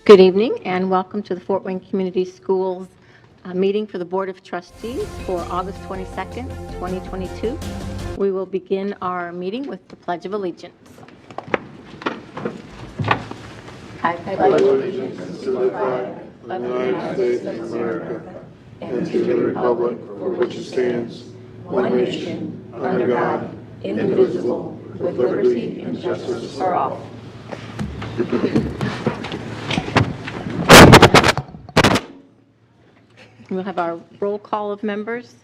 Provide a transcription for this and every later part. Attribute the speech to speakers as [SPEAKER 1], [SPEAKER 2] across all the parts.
[SPEAKER 1] Good evening and welcome to the Fort Wayne Community Schools meeting for the Board of Trustees for August 22nd, 2022. We will begin our meeting with the Pledge of Allegiance. I pledge allegiance to the flag of the United States of America and to the republic for which it stands, one nation, under God, indivisible, with liberty and justice for all. We'll have our roll call of members.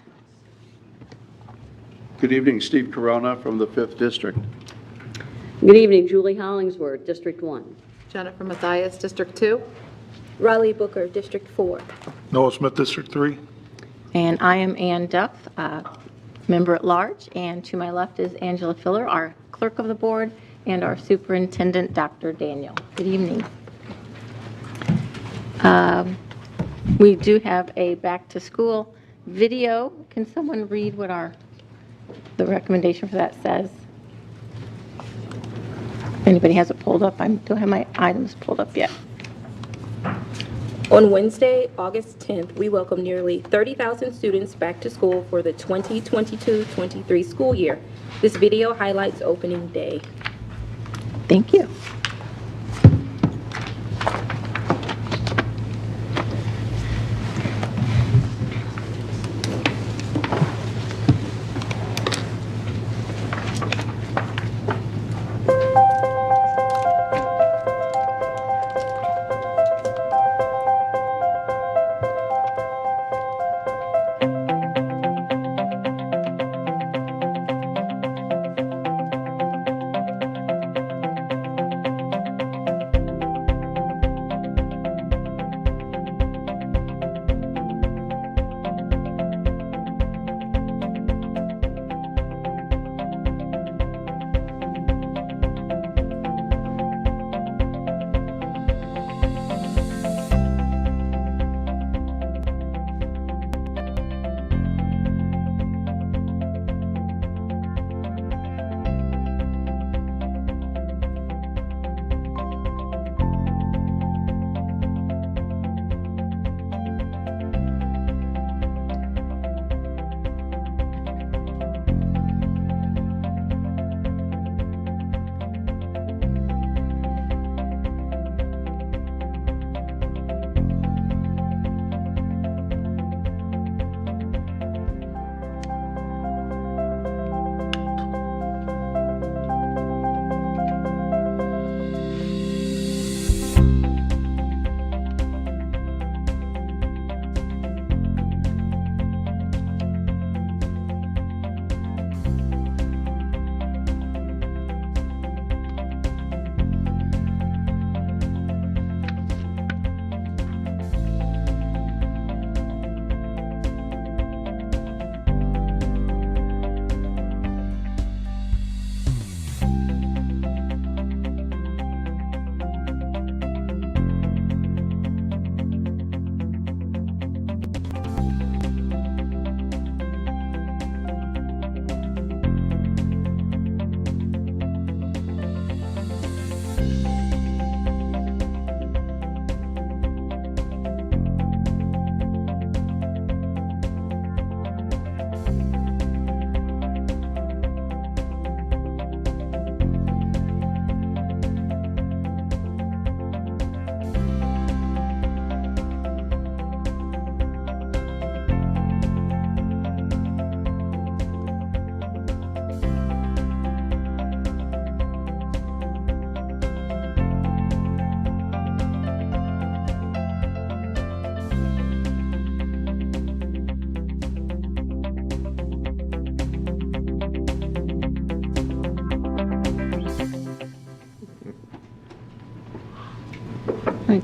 [SPEAKER 2] Good evening, Steve Corona from the 5th District.
[SPEAKER 3] Good evening, Julie Hollingsworth, District 1.
[SPEAKER 4] Jennifer Mathias, District 2.
[SPEAKER 5] Riley Booker, District 4.
[SPEAKER 6] Noah Smith, District 3.
[SPEAKER 1] And I am Ann Duff, member at large. And to my left is Angela Filler, our clerk of the board, and our superintendent, Dr. Daniel. Good evening. We do have a back to school video. Can someone read what the recommendation for that says? If anybody has it pulled up, I don't have my items pulled up yet.
[SPEAKER 5] On Wednesday, August 10th, we welcome nearly 30,000 students back to school for the 2022-23 school year. This video highlights opening day.
[SPEAKER 1] Thank you.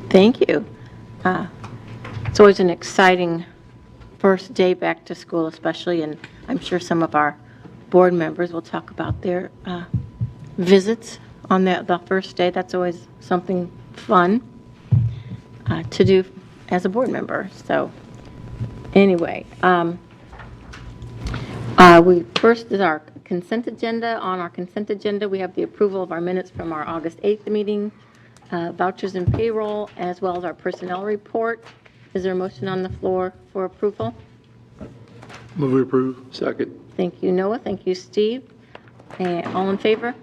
[SPEAKER 1] Thank you. It's always an exciting first day back to school, especially, and I'm sure some of our board members will talk about their visits on the first day. That's always something fun to do as a board member. So anyway, first is our consent agenda. On our consent agenda, we have the approval of our minutes from our August 8th meeting, vouchers and payroll, as well as our personnel report. Is there a motion on the floor for approval?
[SPEAKER 6] Move we approve.
[SPEAKER 2] Second.
[SPEAKER 1] Thank you, Noah. Thank you, Steve. And all in favor?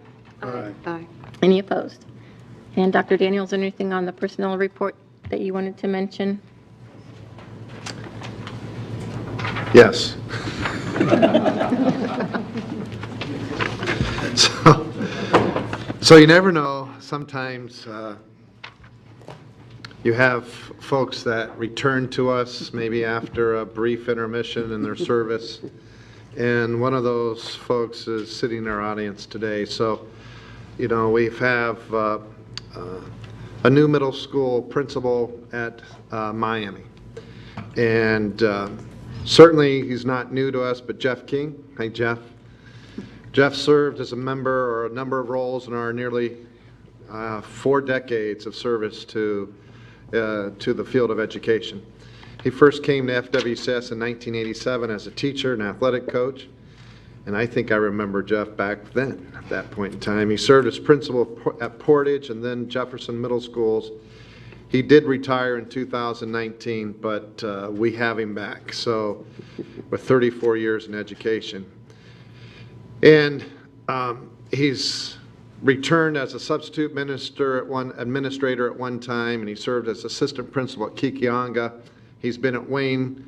[SPEAKER 2] Aye.
[SPEAKER 4] Aye.
[SPEAKER 1] Any opposed? And Dr. Daniels, anything on the personnel report that you wanted to mention?
[SPEAKER 7] Yes. So you never know. Sometimes you have folks that return to us maybe after a brief intermission in their service, and one of those folks is sitting in our audience today. So, you know, we have a new middle school principal at Miami, and certainly he's not new to us, but Jeff King. Hi, Jeff. Jeff served as a member or a number of roles in our nearly 4 decades of service to the field of education. He first came to FWCS in 1987 as a teacher and athletic coach, and I think I remember Jeff back then at that point in time. He served as principal at Portage and then Jefferson Middle Schools. He did retire in 2019, but we have him back, so with 34 years in education. And he's returned as a substitute administrator at one time, and he served as assistant principal at Kikianga. He's been at Wayne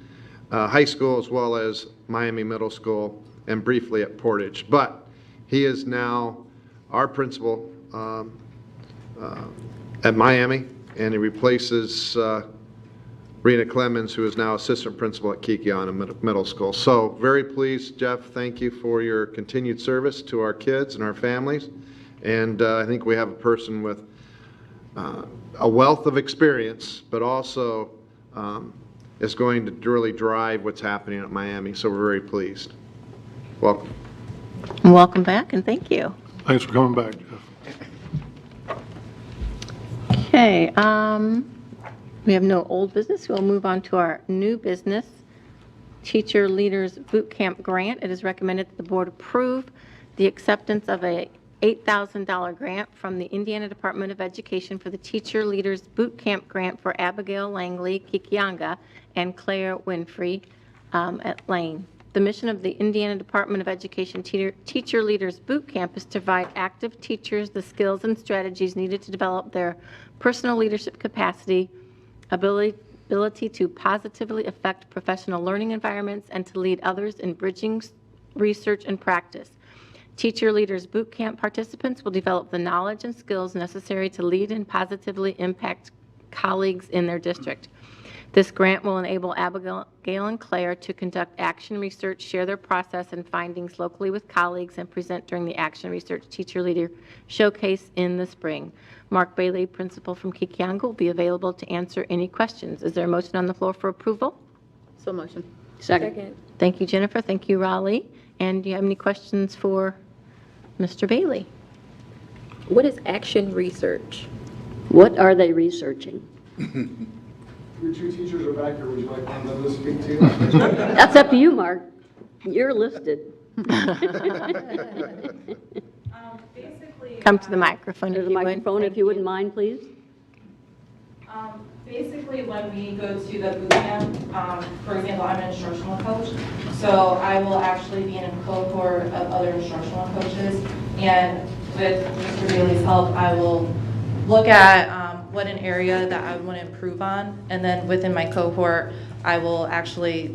[SPEAKER 7] High School as well as Miami Middle School and briefly at Portage. But he is now our principal at Miami, and he replaces Rena Clemens, who is now assistant principal at Kikiana Middle School. So very pleased, Jeff. Thank you for your continued service to our kids and our families. And I think we have a person with a wealth of experience, but also is going to really drive what's happening at Miami. So we're very pleased. Welcome.
[SPEAKER 1] And welcome back, and thank you.
[SPEAKER 6] Thanks for coming back, Jeff.
[SPEAKER 1] Okay, we have no old business. We'll move on to our new business, Teacher Leaders Boot Camp Grant. It is recommended that the board approve the acceptance of a $8,000 grant from the Indiana Department of Education for the Teacher Leaders Boot Camp Grant for Abigail Langley, Kikianga, and Claire Winfrey at Lane. The mission of the Indiana Department of Education Teacher Leaders Boot Camp is to provide active teachers the skills and strategies needed to develop their personal leadership capacity, ability to positively affect professional learning environments, and to lead others in bridging research and practice. Teacher Leaders Boot Camp participants will develop the knowledge and skills necessary to lead and positively impact colleagues in their district. This grant will enable Abigail and Claire to conduct action research, share their process and findings locally with colleagues, and present during the Action Research Teacher Leader Showcase in the spring. Mark Bailey, principal from Kikianga, will be available to answer any questions. Is there a motion on the floor for approval?
[SPEAKER 4] So motion.
[SPEAKER 3] Second.
[SPEAKER 1] Thank you, Jennifer. Thank you, Raleigh. And do you have any questions for Mr. Bailey?
[SPEAKER 5] What is action research?
[SPEAKER 3] What are they researching?
[SPEAKER 8] Your 2 teachers are back here. Would you like one of them to speak to you?
[SPEAKER 3] That's up to you, Mark. You're listed.
[SPEAKER 9] Basically,
[SPEAKER 1] Come to the microphone
[SPEAKER 3] There's
[SPEAKER 1] if
[SPEAKER 3] a
[SPEAKER 1] you would.
[SPEAKER 3] microphone, if you wouldn't mind, please.
[SPEAKER 9] basically when we go to the boot camp, for example, I'm an instructional coach, so I will actually be in a cohort of other instructional coaches, and with Mr. Bailey's help, I will look at what an area that I want to improve on, and then within my cohort, I will actually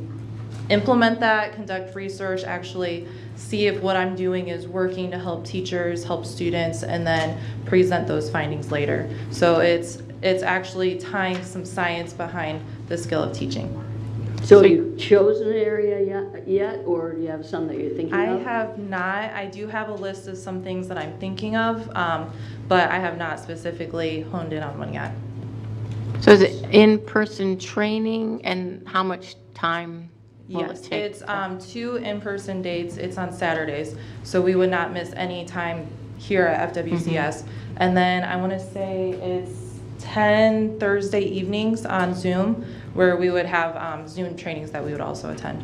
[SPEAKER 9] implement that, conduct research, actually see if what I'm doing is working to help teachers, help students, and then present those findings later. So it's actually tying some science behind the skill of teaching.
[SPEAKER 3] So you've chosen an area yet, or do you have some that you're thinking
[SPEAKER 9] I
[SPEAKER 3] of?
[SPEAKER 9] have not. I do have a list of some things that I'm thinking of, but I have not specifically honed in on one yet.
[SPEAKER 1] So is it in-person training, and how much time will it
[SPEAKER 9] Yes,
[SPEAKER 1] take?
[SPEAKER 9] it's 2 in-person dates. It's on Saturdays, so we would not miss any time here at FWCS. And then I want to say it's 10 Thursday evenings on Zoom, where we would have Zoom trainings that we would also attend.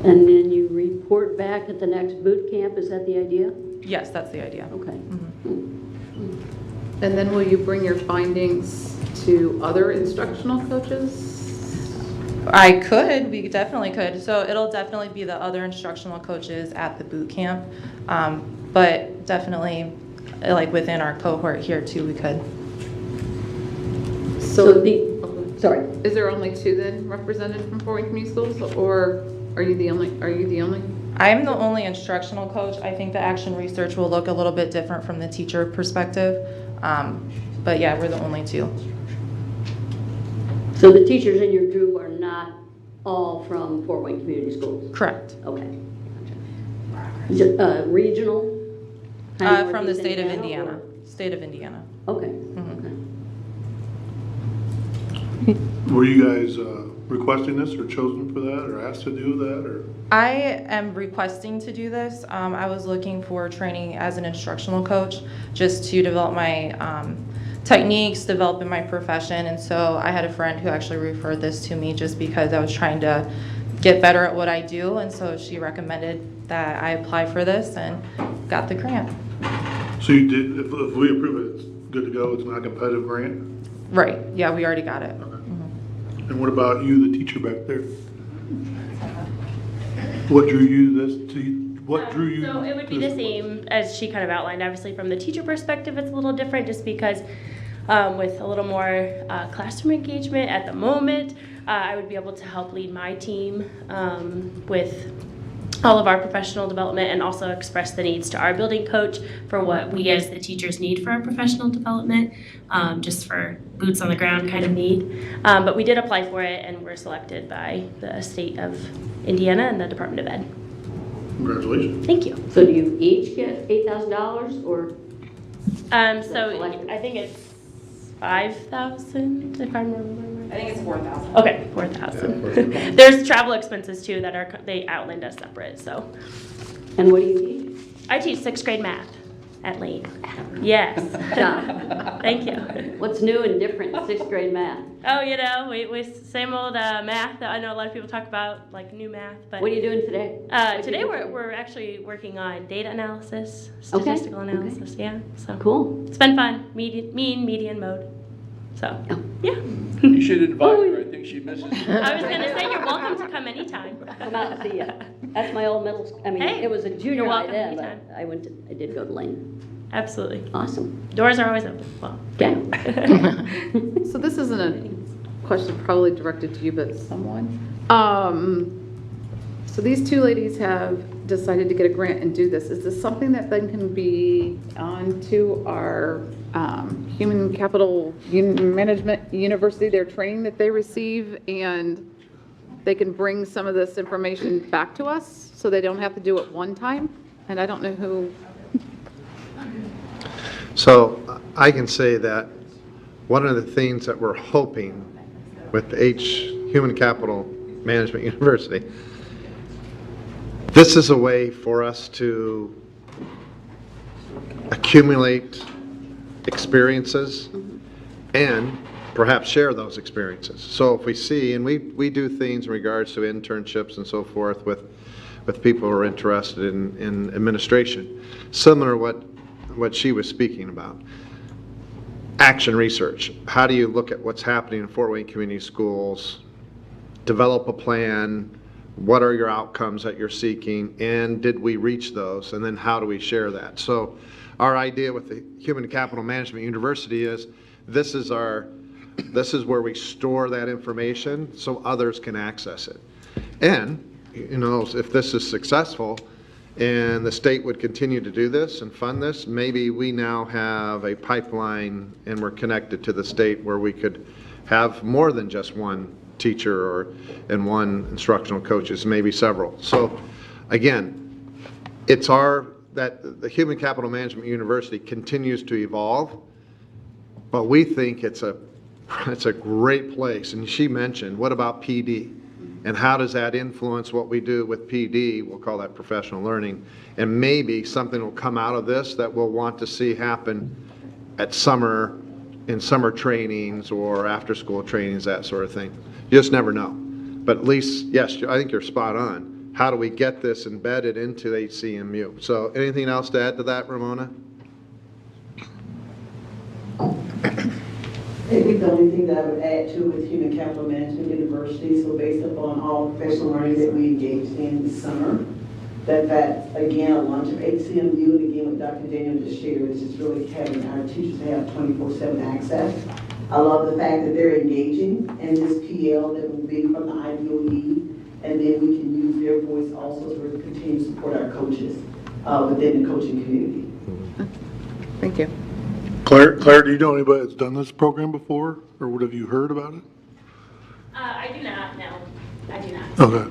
[SPEAKER 3] And then you report back at the next boot camp, is that the idea?
[SPEAKER 9] Yes, that's the idea.
[SPEAKER 3] Okay.
[SPEAKER 4] And then will you bring your findings to other instructional coaches?
[SPEAKER 9] I could, we definitely could. So it'll definitely be the other instructional coaches at the boot camp. But definitely, like within our cohort here too, we could.
[SPEAKER 3] Sorry.
[SPEAKER 4] Is there only 2 then represented from Fort Wayne Community Schools, or are you the only?
[SPEAKER 9] I'm the only instructional coach. I think the action research will look a little bit different from the teacher perspective. But yeah, we're the only 2.
[SPEAKER 3] So the teachers in your group are not all from Fort Wayne Community Schools?
[SPEAKER 9] Correct.
[SPEAKER 3] Okay. Regional? Kind of
[SPEAKER 9] From the
[SPEAKER 3] Northeast
[SPEAKER 9] state of
[SPEAKER 3] Indiana,
[SPEAKER 9] Indiana. State of Indiana.
[SPEAKER 3] Okay.
[SPEAKER 9] Mhm.
[SPEAKER 3] Okay.
[SPEAKER 6] Were you guys requesting this or chosen for that or asked to do that or?
[SPEAKER 9] I am requesting to do this. I was looking for training as an instructional coach just to develop my techniques, develop in my profession. And so I had a friend who actually referred this to me just because I was trying to get better at what I do. And so she recommended that I apply for this and got the grant.
[SPEAKER 6] So you did, if we approve it, it's good to go, it's not a competitive grant?
[SPEAKER 9] Right. Yeah, we already got it.
[SPEAKER 6] And what about you, the teacher back there? What drew you this to, what drew you?
[SPEAKER 10] So it would be the same as she kind of outlined. Obviously, from the teacher perspective, it's a little different just because with a little more classroom engagement at the moment, I would be able to help lead my team with all of our professional development and also express the needs to our building coach for what we as the teachers need for our professional development, just for boots on the ground kind of need. But we did apply for it and were selected by the state of Indiana and the Department of Ed.
[SPEAKER 6] Congratulations.
[SPEAKER 10] Thank you.
[SPEAKER 3] So do you each get $8,000 or?
[SPEAKER 10] So I think it's 5,000 if I remember.
[SPEAKER 9] I think it's 4,000.
[SPEAKER 10] Okay, 4,000. There's travel expenses too that they outlined as separate. So
[SPEAKER 3] And what do you teach?
[SPEAKER 10] I teach 6th grade math at Lane. Yes. Thank you.
[SPEAKER 3] What's new and different in 6th grade math?
[SPEAKER 10] Oh, we same old math that I know a lot of people talk about, like new math. But
[SPEAKER 3] What are you doing today?
[SPEAKER 10] today we're actually working on data analysis, statistical analysis. Yeah. So
[SPEAKER 3] Cool.
[SPEAKER 10] it's been fun. Median mode. So yeah.
[SPEAKER 2] You should invite her, I think she misses you.
[SPEAKER 10] I was gonna say you're welcome to come anytime.
[SPEAKER 3] Come out and see ya. That's my old middle school. I mean,
[SPEAKER 10] Hey,
[SPEAKER 3] it was a junior
[SPEAKER 10] you're
[SPEAKER 3] high
[SPEAKER 10] welcome
[SPEAKER 3] then, but
[SPEAKER 10] anytime.
[SPEAKER 3] I did go to Lane.
[SPEAKER 10] Absolutely.
[SPEAKER 3] Awesome.
[SPEAKER 10] Doors are always open. Well,
[SPEAKER 3] Okay.
[SPEAKER 4] So this isn't a question probably directed to you, but someone. So these 2 ladies have decided to get a grant and do this. Is this something that then can be on to our human capital management university, their training that they receive, and they can bring some of this information back to us so they don't have to do it one time? And I don't know who.
[SPEAKER 7] So I can say that one of the things that we're hoping with Human Capital Management University, this is a way for us to accumulate experiences and perhaps share those experiences. So if we see, and we do things in regards to internships and so forth with people who are interested in administration, similar to what she was speaking about. Action research. How do you look at what's happening in Fort Wayne Community Schools, develop a plan, what are your outcomes that you're seeking, and did we reach those, and then how do we share that? So our idea with the Human Capital Management University is this is where we store that information so others can access it. And, you know, if this is successful, and the state would continue to do this and fund this, maybe we now have a pipeline and we're connected to the state where we could have more than just one teacher and one instructional coaches, maybe several. So again, it's that the Human Capital Management University continues to evolve, but we think it's a great place. And she mentioned, what about PD? And how does that influence what we do with PD? We'll call that professional learning. And maybe something will come out of this that we'll want to see happen in summer trainings or after school trainings, that sort of thing. You just never know. But at least, yes, I think you're spot on. How do we get this embedded into HCMU? So anything else to add to that, Ramona?
[SPEAKER 11] I think the only thing that I would add to is Human Capital Management University. So based upon all professional learning that we engaged in this summer, that again, a launch of HCMU, and again, what Dr. Daniel just shared, is just really having our teachers have 24/7 access. I love the fact that they're engaging in this PL that will be from the IDOE, and then we can use their voice also to continue to support our coaches within the coaching community.
[SPEAKER 4] Thank you.
[SPEAKER 6] Claire, do you know anybody that's done this program before, or what have you heard about it?
[SPEAKER 10] I do not, no, I do not.
[SPEAKER 6] Okay.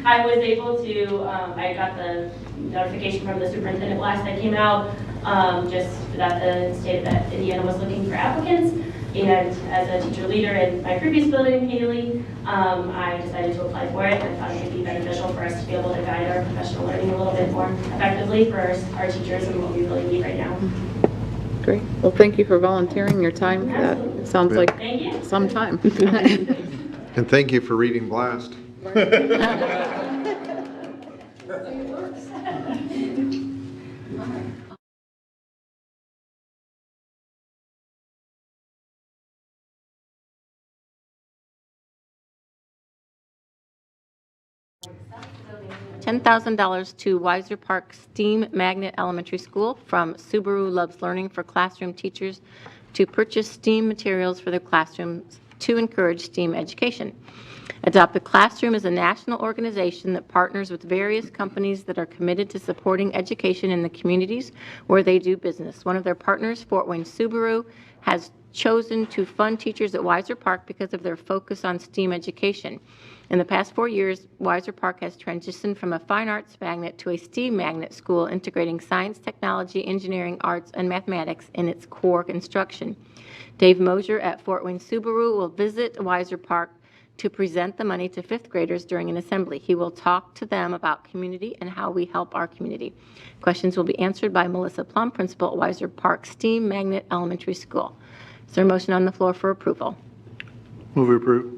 [SPEAKER 10] I was able to, I got the notification from the superintendent blast that came out, just that the state that Indiana was looking for applicants. And as a teacher leader in my previous building in Haley, I decided to apply for it. I thought it would be beneficial for us to be able to guide our professional learning a little bit more effectively for our teachers and what we really need right now.
[SPEAKER 4] Great. Well, thank you for volunteering your time for that. It sounds like
[SPEAKER 10] Thank you.
[SPEAKER 4] some time.
[SPEAKER 7] And thank you for reading Blast.
[SPEAKER 1] $10,000 to Weiser Park STEAM Magnet Elementary School from Subaru Loves Learning for classroom teachers to purchase STEAM materials for their classrooms to encourage STEAM education. Adopt a Classroom is a national organization that partners with various companies that are committed to supporting education in the communities where they do business. One of their partners, Fort Wayne Subaru, has chosen to fund teachers at Weiser Park because of their focus on STEAM education. In the past 4 years, Weiser Park has transitioned from a fine arts magnet to a STEAM magnet school integrating science, technology, engineering, arts, and mathematics in its core instruction. Dave Mosier at Fort Wayne Subaru will visit Weiser Park to present the money to fifth graders during an assembly. He will talk to them about community and how we help our community. Questions will be answered by Melissa Plum, principal at Weiser Park STEAM Magnet Elementary School. Is there a motion on the floor for approval?
[SPEAKER 6] Move to approve.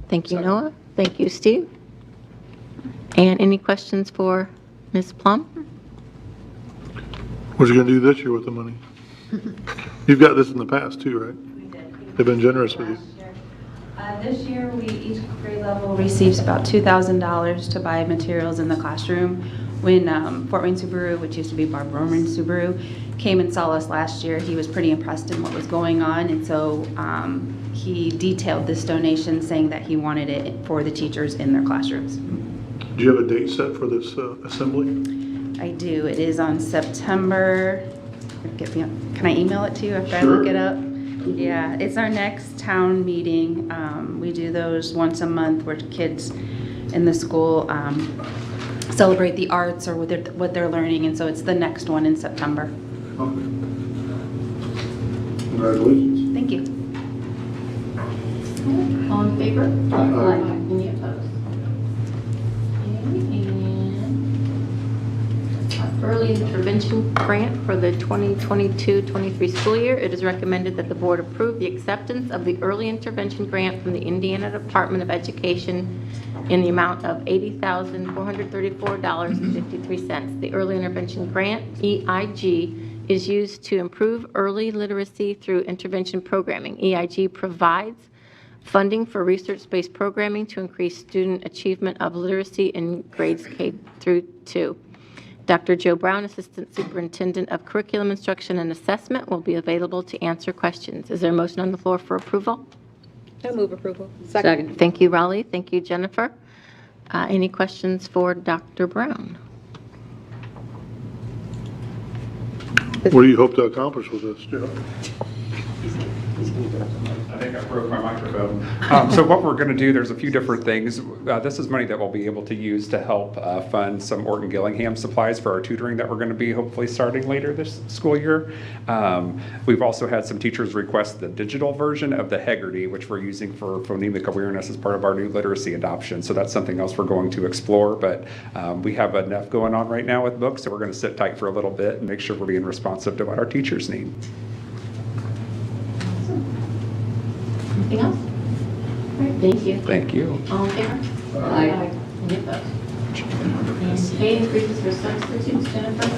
[SPEAKER 1] Thank you, Noah. Thank you, Steve. And any questions for Ms. Plum?
[SPEAKER 6] What's you gonna do this year with the money? You've got this in the past too, right?
[SPEAKER 12] We did.
[SPEAKER 6] They've been generous with you.
[SPEAKER 12] This year, each grade level receives about $2,000 to buy materials in the classroom. When Fort Wayne Subaru, which used to be Barb Roman Subaru, came and saw us last year, he was pretty impressed in what was going on, and so he detailed this donation saying that he wanted it for the teachers in their classrooms.
[SPEAKER 6] Do you have a date set for this assembly?
[SPEAKER 12] I do. It is on September. Can I email it to you after
[SPEAKER 6] Sure.
[SPEAKER 12] I look it up? Yeah, it's our next town meeting. We do those once a month where kids in the school celebrate the arts or what they're learning, and so it's the next one in September.
[SPEAKER 6] Okay. Congratulations.
[SPEAKER 12] Thank you.
[SPEAKER 1] All in favor?
[SPEAKER 6] Aye.
[SPEAKER 1] Any opposed? And early intervention grant for the 2022-23 school year. It is recommended that the board approve the acceptance of the early intervention grant from the Indiana Department of Education in the amount of $80,434.53. The early intervention grant, EIG, is used to improve early literacy through intervention programming. EIG provides funding for research-based programming to increase student achievement of literacy in grades K through 2. Dr. Joe Brown, Assistant Superintendent of Curriculum Instruction and Assessment, will be available to answer questions. Is there a motion on the floor for approval?
[SPEAKER 5] I move approval.
[SPEAKER 3] Second.
[SPEAKER 1] Thank you, Raleigh. Thank you, Jennifer. Any questions for Dr. Brown?
[SPEAKER 6] What do you hope to accomplish with this, Joe?
[SPEAKER 13] I think I broke my microphone. So what we're going to do, there's a few different things. This is money that we'll be able to use to help fund some Orton Gillingham supplies for our tutoring that we're going to be hopefully starting later this school year. We've also had some teachers request the digital version of the Heggerty, which we're using for phonemic awareness as part of our new literacy adoption. So that's something else we're going to explore, but we have enough going on right now with books, so we're going to sit tight for a little bit and make sure we're being responsive to what our teachers need.
[SPEAKER 1] Anything else? All right, thank you.
[SPEAKER 13] Thank you.
[SPEAKER 1] All in favor?
[SPEAKER 3] Aye.
[SPEAKER 1] Any opposed? And pay increases for substitutes, Jennifer?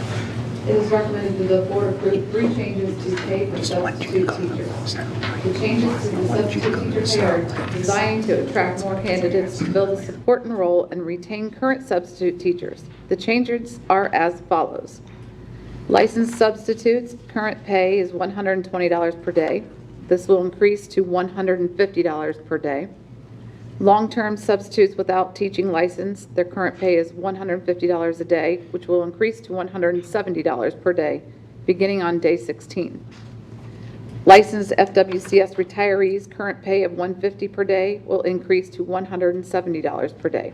[SPEAKER 4] It is recommended that the board approve 3 changes to pay for substitute teachers. The changes to the substitute teacher pay are designed to attract more candidates to fill the support and role and retain current substitute teachers. The changes are as follows. Licensed substitutes, current pay is $120 per day. This will increase to $150 per day. Long-term substitutes without teaching license, their current pay is $150 a day, which will increase to $170 per day, beginning on day 16. Licensed FWCS retirees, current pay of $150 per day will increase to $170 per day.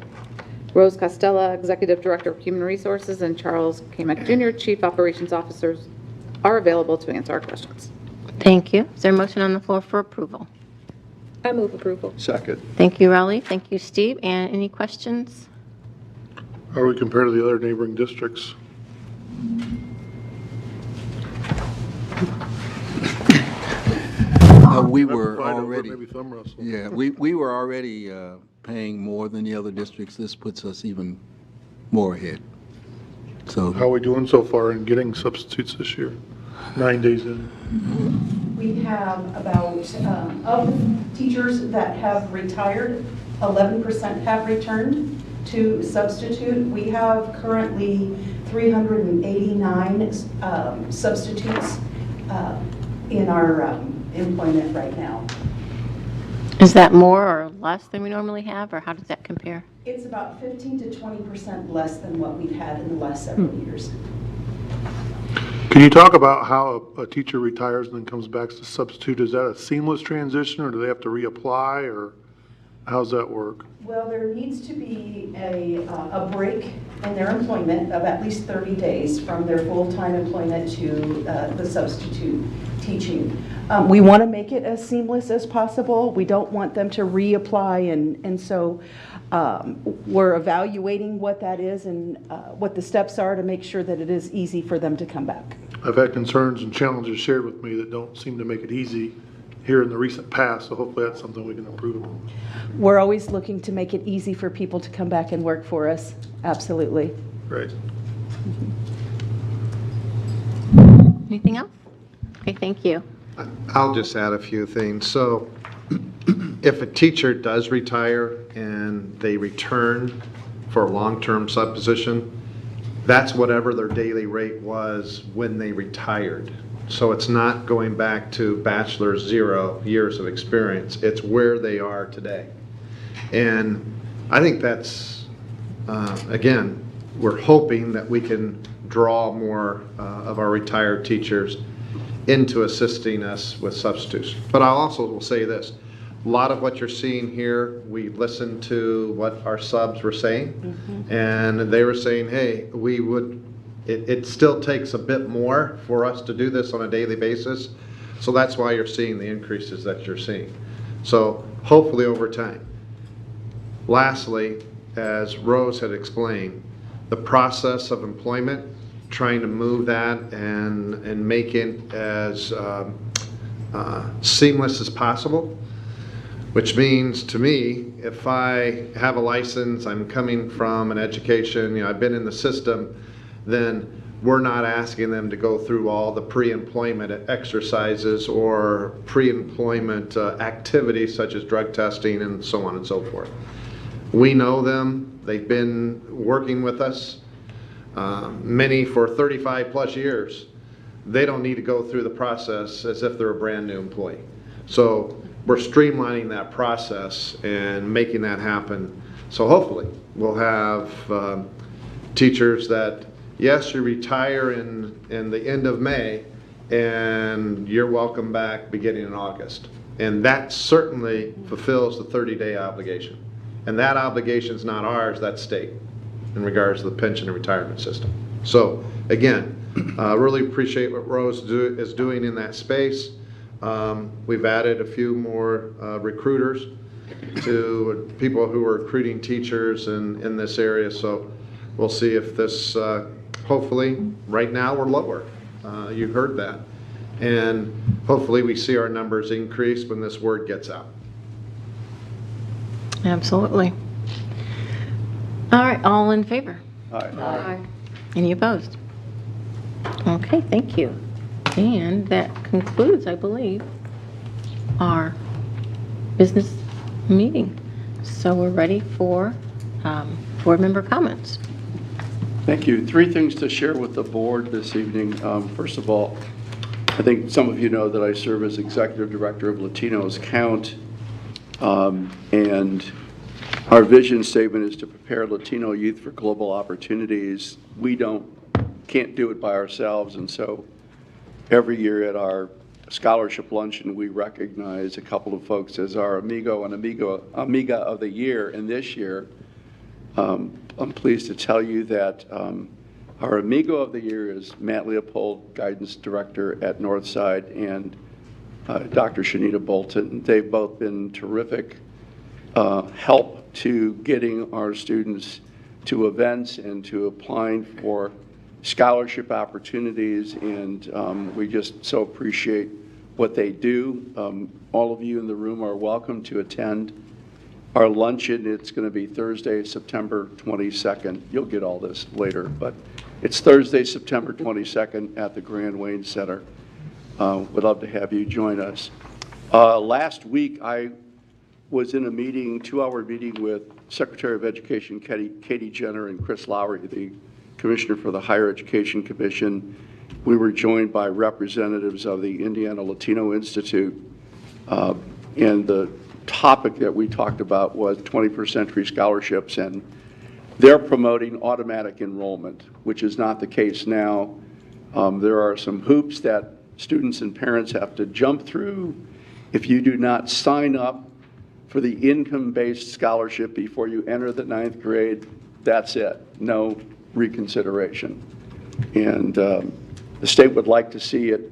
[SPEAKER 4] Rose Costella, Executive Director of Human Resources, and Charles Kamek Jr., Chief Operations Officers, are available to answer our questions.
[SPEAKER 1] Thank you. Is there a motion on the floor for approval?
[SPEAKER 5] I move approval.
[SPEAKER 2] Second.
[SPEAKER 1] Thank you, Raleigh. Thank you, Steve. And any questions?
[SPEAKER 6] How are we compared to the other neighboring districts?
[SPEAKER 14] We were
[SPEAKER 6] Fight over
[SPEAKER 14] already,
[SPEAKER 6] maybe thumb wrestle.
[SPEAKER 14] yeah, we were already paying more than the other districts. This puts us even more ahead. So
[SPEAKER 6] How are we doing so far in getting substitutes this year? 9 days in.
[SPEAKER 15] We have about, of teachers that have retired, 11% have returned to substitute. We have currently 389 substitutes in our employment right now.
[SPEAKER 1] Is that more or less than we normally have, or how does that compare?
[SPEAKER 15] It's about 15 to 20% less than what we've had in the last several years.
[SPEAKER 6] Can you talk about how a teacher retires and then comes back to substitute? Is that a seamless transition, or do they have to reapply, or how's that work?
[SPEAKER 15] Well, there needs to be a break in their employment of at least 30 days from their full-time employment to the substitute teaching. We want to make it as seamless as possible. We don't want them to reapply, and so we're evaluating what that is and what the steps are to make sure that it is easy for them to come back.
[SPEAKER 6] I've had concerns and challenges shared with me that don't seem to make it easy here in the recent past, so hopefully that's something we can improve upon.
[SPEAKER 15] We're always looking to make it easy for people to come back and work for us. Absolutely.
[SPEAKER 6] Right.
[SPEAKER 1] Anything else? Okay, thank you.
[SPEAKER 7] I'll just add a few things. So if a teacher does retire and they return for a long-term sub position, that's whatever their daily rate was when they retired. So it's not going back to bachelor's 0 years of experience. It's where they are today. And I think that's, again, we're hoping that we can draw more of our retired teachers into assisting us with substitutes. But I also will say this, a lot of what you're seeing here, we listened to what our subs were saying, and they were saying, hey, we would, it still takes a bit more for us to do this on a daily basis, so that's why you're seeing the increases that you're seeing. So hopefully over time. Lastly, as Rose had explained, the process of employment, trying to move that and make it as seamless as possible, which means to me, if I have a license, I'm coming from an education, I've been in the system, then we're not asking them to go through all the pre-employment exercises or pre-employment activities such as drug testing and so on and so forth. We know them, they've been working with us, many for 35 plus years. They don't need to go through the process as if they're a brand new employee. So we're streamlining that process and making that happen. So hopefully we'll have teachers that, yes, you retire in the end of May and you're welcome back beginning in August. And that certainly fulfills the 30-day obligation. And that obligation is not ours, that's state in regards to the pension and retirement system. So again, really appreciate what Rose is doing in that space. We've added a few more recruiters to people who are recruiting teachers in this area. So we'll see if this, hopefully, right now we're lower. You heard that. And hopefully we see our numbers increase when this word gets out.
[SPEAKER 1] Absolutely. All right, all in favor?
[SPEAKER 2] Aye.
[SPEAKER 1] Any opposed? Okay, thank you. And that concludes, I believe, our business meeting. So we're ready for board member comments.
[SPEAKER 2] Thank you. 3 things to share with the board this evening. First of all, I think some of you know that I serve as Executive Director of Latinos Count, and our vision statement is to prepare Latino youth for global opportunities. We can't do it by ourselves, and so every year at our scholarship luncheon, we recognize a couple of folks as our amiga of the year. And this year, I'm pleased to tell you that our amigo of the year is Matt Leopold, Guidance Director at Northside, and Dr. Shanita Bolton. They've both been terrific help to getting our students to events and to applying for scholarship opportunities, and we just so appreciate what they do. All of you in the room are welcome to attend our luncheon. It's going to be Thursday, September 22nd. You'll get all this later, but it's Thursday, September 22nd at the Grand Wayne Center. Would love to have you join us. Last week, I was in a meeting, 2-hour meeting with Secretary of Education Katie Jenner and Chris Lowry, the Commissioner for the Higher Education Commission. We were joined by representatives of the Indiana Latino Institute, and the topic that we talked about was 21st century scholarships, and they're promoting automatic enrollment, which is not the case now. There are some hoops that students and parents have to jump through. If you do not sign up for the income-based scholarship before you enter the 9th grade, that's it, no reconsideration. And the state would like to see it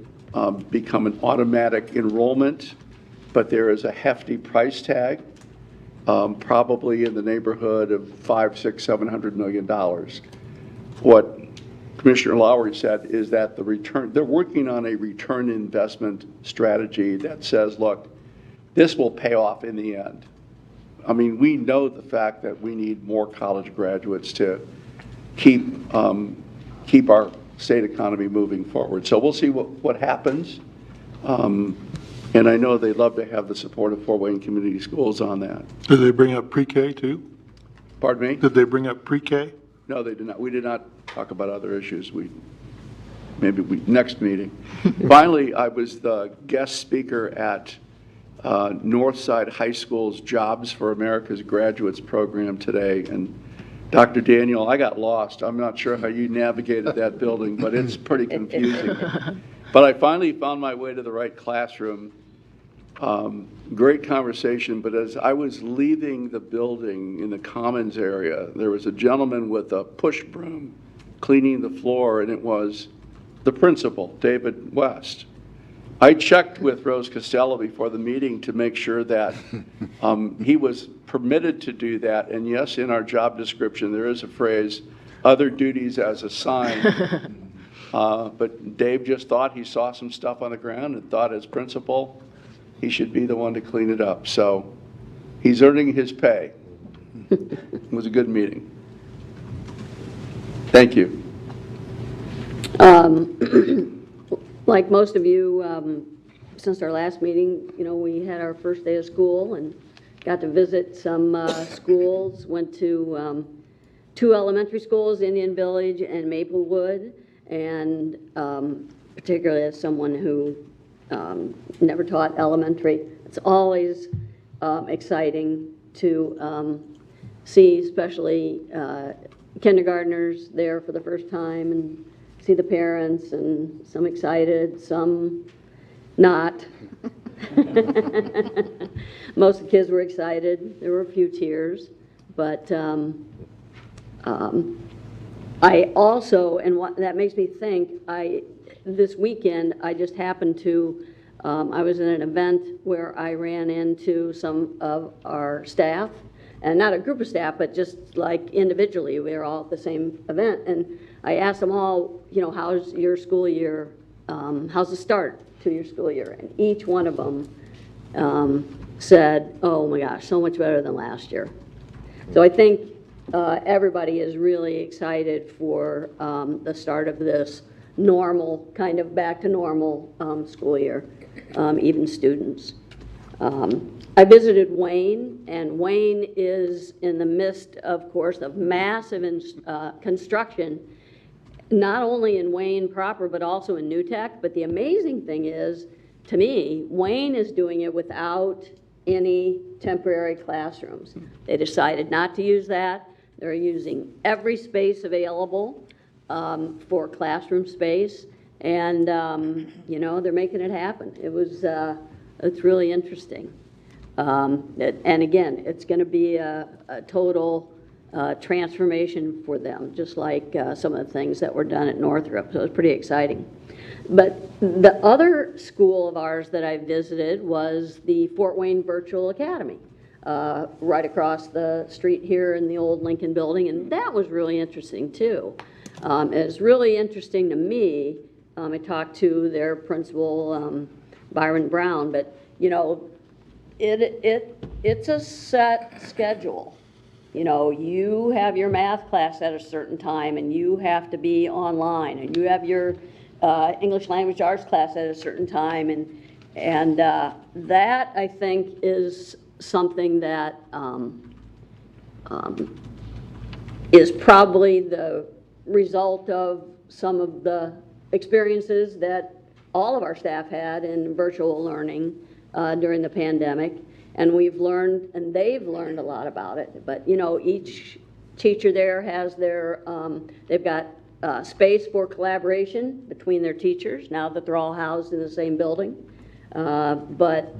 [SPEAKER 2] become an automatic enrollment, but there is a hefty price tag, probably in the neighborhood of $500, $600, $700 million. What Commissioner Lowry said is that they're working on a return investment strategy that says, look, this will pay off in the end. I mean, we know the fact that we need more college graduates to keep our state economy moving forward. So we'll see what happens. And I know they'd love to have the support of Fort Wayne Community Schools on that.
[SPEAKER 6] Did they bring up pre-K too?
[SPEAKER 2] Pardon me?
[SPEAKER 6] Did they bring up pre-K?
[SPEAKER 2] No, they did not. We did not talk about other issues. Next meeting. Finally, I was the guest speaker at Northside High School's Jobs for America's Graduates program today. And Dr. Daniel, I got lost. I'm not sure how you navigated that building, but it's pretty confusing. But I finally found my way to the right classroom. Great conversation, but as I was leaving the building in the commons area, there was a gentleman with a push broom cleaning the floor, and it was the principal, David West. I checked with Rose Costello before the meeting to make sure that he was permitted to do that, and yes, in our job description there is a phrase, other duties as assigned. But Dave just thought he saw some stuff on the ground and thought as principal he should be the one to clean it up. So he's earning his pay. It was a good meeting. Thank you.
[SPEAKER 3] Like most of you, since our last meeting, we had our first day of school and got to visit some schools, went to 2 elementary schools, Indian Village and Maplewood, and particularly as someone who never taught elementary, it's always exciting to see, especially kindergartners there for the first time and see the parents, and some excited, some not. Most of the kids were excited. There were a few tears, but I also, and what that makes me think, this weekend I just happened to, I was in an event where I ran into some of our staff, and not a group of staff, but just like individually, we were all at the same event, and I asked them all, how's your school year, how's the start to your school year? And each one of them said, oh my gosh, so much better than last year. So I think everybody is really excited for the start of this normal, kind of back to normal school year, even students. I visited Wayne, and Wayne is in the midst, of course, of massive construction, not only in Wayne proper, but also in New Tech. But the amazing thing is, to me, Wayne is doing it without any temporary classrooms. They decided not to use that. They're using every space available for classroom space, and you know, they're making it happen. It's really interesting. And again, it's going to be a total transformation for them, just like some of the things that were done at Northrop. So it's pretty exciting. But the other school of ours that I visited was the Fort Wayne Virtual Academy, right across the street here in the old Lincoln building, and that was really interesting too. It's really interesting to me. I talked to their principal, Byron Brown, but you know, it's a set schedule. You know, you have your math class at a certain time, and you have to be online, and you have your English language arts class at a certain time, and that I think is something that is probably the result of some of the experiences that all of our staff had in virtual learning during the pandemic, and we've learned, and they've learned a lot about it. But you know, each teacher there has their, they've got space for collaboration between their teachers now that they're all housed in the same building. But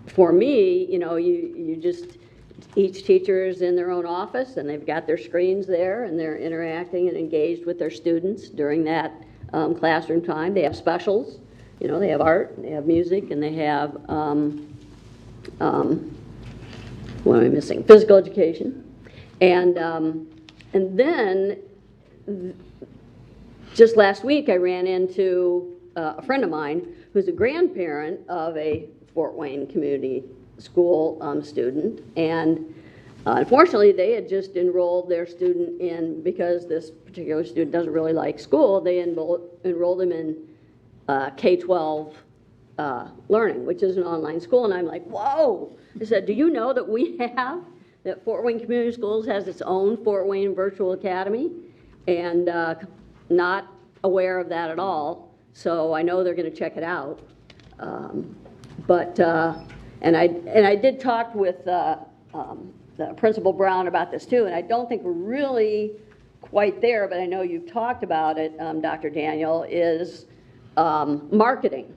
[SPEAKER 3] for me, you know, you just, each teacher is in their own office, and they've got their screens there, and they're interacting and engaged with their students during that classroom time. They have specials. You know, they have art, they have music, and they have, what am I missing? Physical education. And then, just last week, I ran into a friend of mine who's a grandparent of a Fort Wayne Community School student. And unfortunately, they had just enrolled their student in, because this particular student doesn't really like school, they enrolled him in K-12 learning, which is an online school. And I'm like, whoa. I said, do you know that that Fort Wayne Community Schools has its own Fort Wayne Virtual Academy? And not aware of that at all. So I know they're going to check it out. And I did talk with the Principal Brown about this too, and I don't think we're really quite there, but I know you've talked about it, Dr. Daniel, is marketing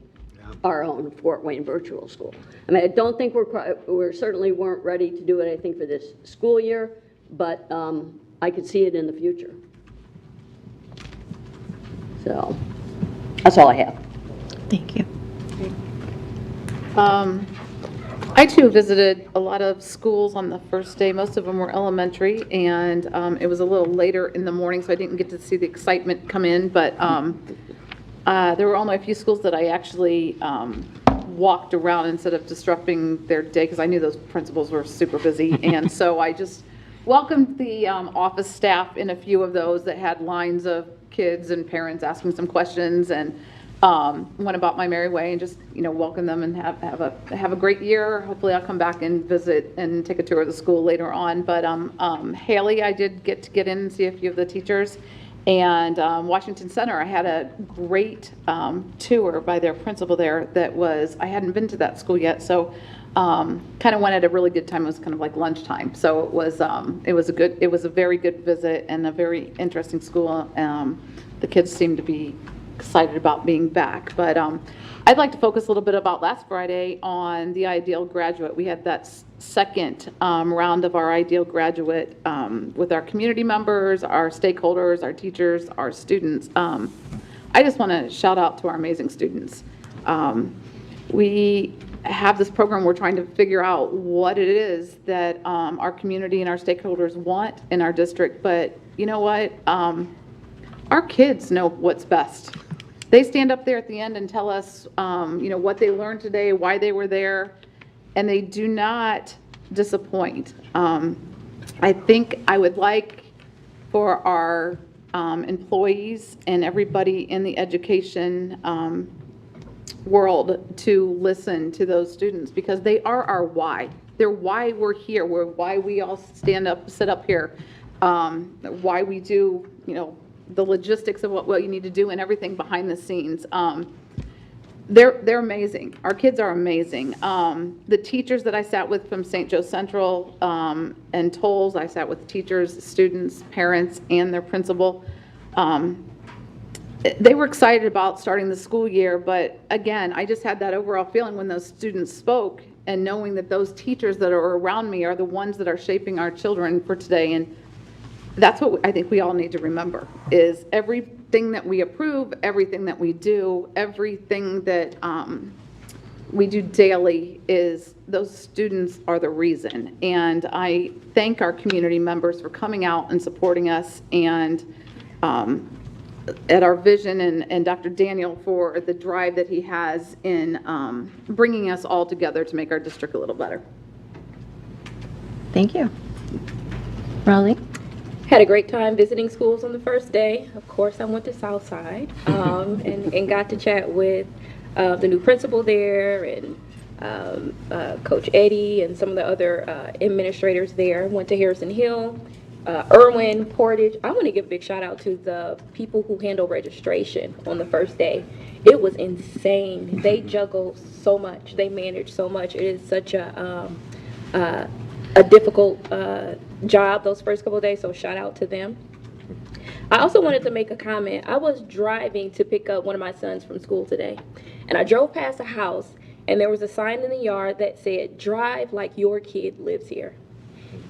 [SPEAKER 3] our own Fort Wayne Virtual School. I mean, I don't think we certainly weren't ready to do it, I think, for this school year, but I could see it in the future. So that's all I have.
[SPEAKER 1] Thank you.
[SPEAKER 4] I too visited a lot of schools on the first day. Most of them were elementary, and it was a little later in the morning, so I didn't get to see the excitement come in, but there were only a few schools that I actually walked around instead of disrupting their day, because I knew those principals were super busy. And so I just welcomed the office staff in a few of those that had lines of kids and parents asking some questions, and went about my merry way and just, you know, welcome them and have a great year. Hopefully I'll come back and visit and take a tour of the school later on. But Haley, I did get in and see a few of the teachers. And Washington Center, I had a great tour by their principal there that was, I hadn't been to that school yet, so kind of went at a really good time. It was kind of like lunchtime. So it was a very good visit and a very interesting school. The kids seemed to be excited about being back. But I'd like to focus a little bit about last Friday on the Ideal Graduate. We had that second round of our Ideal Graduate with our community members, our stakeholders, our teachers, our students. I just want to shout out to our amazing students. We have this program, we're trying to figure out what it is that our community and our stakeholders want in our district, but you know what? Our kids know what's best. They stand up there at the end and tell us, you know, what they learned today, why they were there, and they do not disappoint. I think I would like for our employees and everybody in the education world to listen to those students, because they are our why. They're why we're here, why we all sit up here, why we do, the logistics of what you need to do and everything behind the scenes. They're amazing. Our kids are amazing. The teachers that I sat with from St. Joe Central and Tolles, I sat with teachers, students, parents, and their principal. They were excited about starting the school year, but again, I just had that overall feeling when those students spoke, and knowing that those teachers that are around me are the ones that are shaping our children for today. And that's what I think we all need to remember, is everything that we approve, everything that we do, everything that we do daily, is those students are the reason. And I thank our community members for coming out and supporting us, and at our vision, and Dr. Daniel for the drive that he has in bringing us all together to make our district a little better.
[SPEAKER 1] Thank you. Raleigh?
[SPEAKER 5] Had a great time visiting schools on the first day. Of course, I went to Southside and got to chat with the new principal there, and Coach Eddie and some of the other administrators there. Went to Harrison Hill, Irwin, Portage. I want to give a big shout out to the people who handle registration on the first day. It was insane. They juggle so much. They manage so much. It is such a difficult job those first couple of days, so shout out to them. I also wanted to make a comment. I was driving to pick up one of my sons from school today, and I drove past a house, and there was a sign in the yard that said, "Drive like your kid lives here."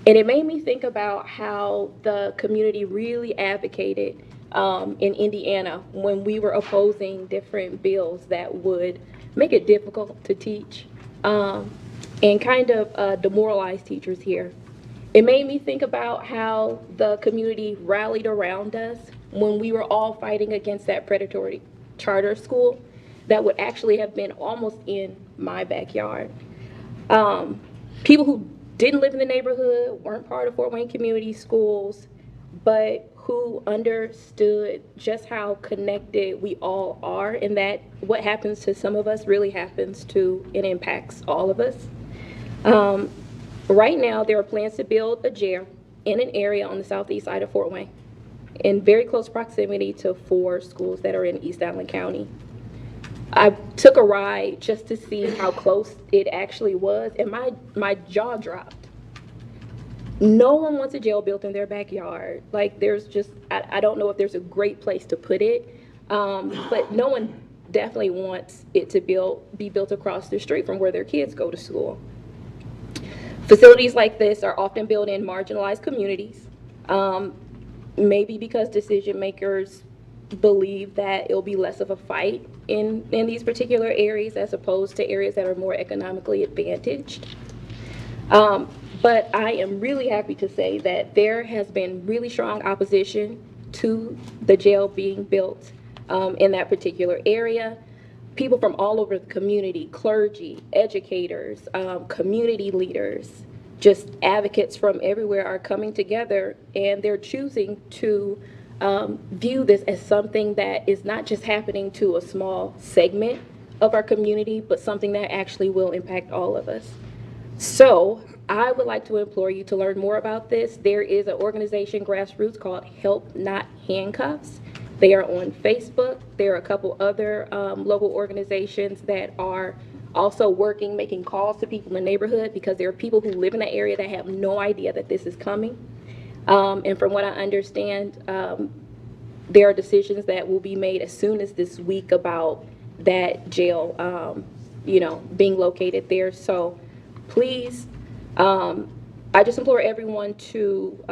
[SPEAKER 5] And it made me think about how the community really advocated in Indiana when we were opposing different bills that would make it difficult to teach and kind of demoralize teachers here. It made me think about how the community rallied around us when we were all fighting against that predatory charter school that would actually have been almost in my backyard. People who didn't live in the neighborhood, weren't part of Fort Wayne Community Schools, but who understood just how connected we all are, and that what happens to some of us really happens to and impacts all of us. Right now, there are plans to build a jail in an area on the southeast side of Fort Wayne, in very close proximity to 4 schools that are in East Allen County. I took a ride just to see how close it actually was, and my jaw dropped. No one wants a jail built in their backyard. Like, there's just, I don't know if there's a great place to put it, but no one definitely wants it to be built across the street from where their kids go to school. Facilities like this are often built in marginalized communities, maybe because decision makers believe that it'll be less of a fight in these particular areas as opposed to areas that are more economically advantaged. But I am really happy to say that there has been really strong opposition to the jail being built in that particular area. People from all over the community, clergy, educators, community leaders, just advocates from everywhere are coming together, and they're choosing to view this as something that is not just happening to a small segment of our community, but something that actually will impact all of us. So I would like to implore you to learn more about this. There is an organization, grassroots, called Help Not Handcuffs. They are on Facebook. There are a couple other local organizations that are also working, making calls to people in the neighborhood, because there are people who live in the area that have no idea that this is coming. And from what I understand, there are decisions that will be made as soon as this week about that jail, being located there. So please, I just implore everyone to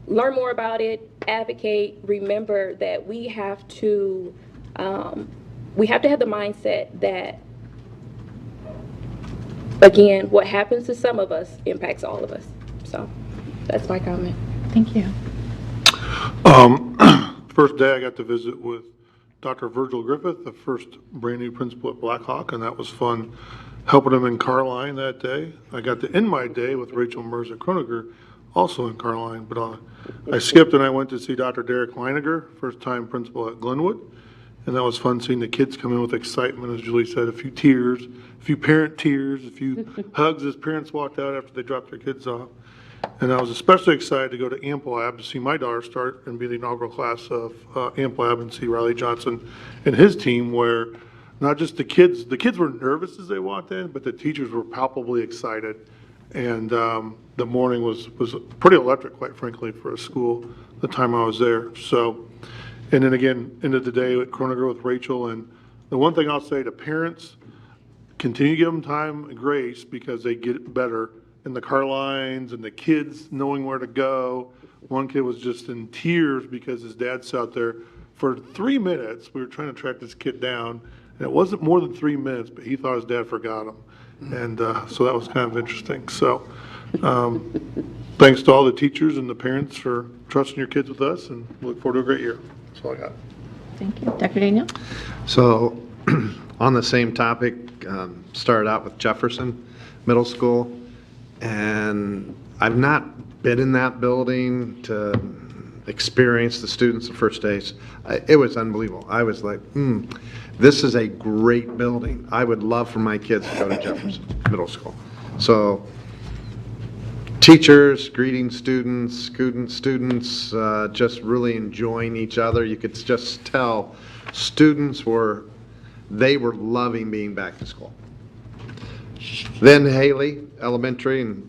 [SPEAKER 5] learn more about it, advocate. Remember that we have to have the mindset that, again, what happens to some of us impacts all of us. So that's my comment.
[SPEAKER 1] Thank you.
[SPEAKER 6] First day I got to visit with Dr. Virgil Griffith, the first brand-new principal at Blackhawk, and that was fun helping him in Carline that day. I got to end my day with Rachel Merza Kroniger, also in Carline, but I skipped and I went to see Dr. Derek Leiniger, first-time principal at Glenwood, and that was fun seeing the kids come in with excitement, as Julie said, a few tears, a few parent tears, a few hugs as parents walked out after they dropped their kids off. And I was especially excited to go to AmpLab to see my daughter start and be the inaugural class of AmpLab and see Riley Johnson and his team, where not just the kids were nervous as they walked in, but the teachers were palpably excited. And the morning was pretty electric, quite frankly, for a school the time I was there. So, and then again, end of the day at Kroniger with Rachel. And the one thing I'll say to parents, continue to give them time and grace because they get better in the car lines and the kids knowing where to go. One kid was just in tears because his dad sat there for 3 minutes. We were trying to track this kid down, and it wasn't more than 3 minutes, but he thought his dad forgot him. And so that was kind of interesting. So thanks to all the teachers and the parents for trusting your kids with us, and look forward to a great year. That's all I got.
[SPEAKER 1] Thank you. Dr. Daniel?
[SPEAKER 7] So on the same topic, started out with Jefferson Middle School, and I've not been in that building to experience the students the first days. It was unbelievable. I was like, this is a great building. I would love for my kids to go to Jefferson Middle School. So teachers greeting students, just really enjoying each other. You could just tell students were loving being back to school. Then Haley Elementary, and